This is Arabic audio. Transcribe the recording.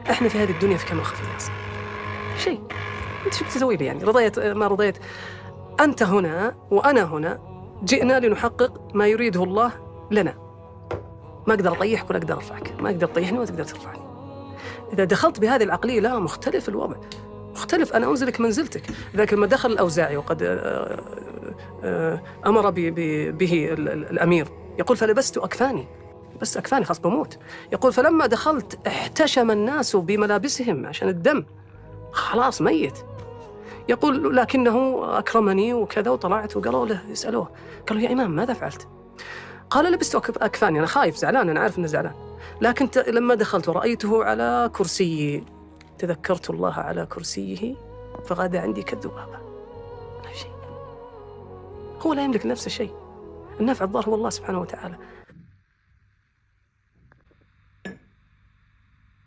إحنا في هذه الدنيا في كم الخفي الناس شيء، أنت شو بتسوي لي يعني؟ رضيت ما رضيت، أنت هنا وأنا هنا، جئنا لنحقق ما يريده الله لنا. ما أقدر أطيحك ولا أقدر أرفعك، ما أقدر تطيحني ولا تقدر ترفعني. إذا دخلت بهذه العقلية لا، مختلف الوضع، مختلف. أنا أنزلك منزلتك. لذلك لما دخل الأوزاعي وقد أمر به الأمير، يقول فلبست أكفاني، بس أكفاني خلاص بموت. يقول فلما دخلت احتشم الناس بملابسهم عشان الدم، خلاص ميت. يقول لكنه أكرمني وكذا، وطلعت وقالوا له يسألوه، قالوا يا إمام ماذا فعلت؟ قال لبست أكفاني، أنا خايف زعلان، أنا عارف أنه زعلان، لكن لما دخلت ورأيته على كرسي تذكرت الله على كرسيه فغدا عندي كالذبابة. لا شيء، هو لا يملك نفس الشيء، النفع الضار هو الله سبحانه وتعالى.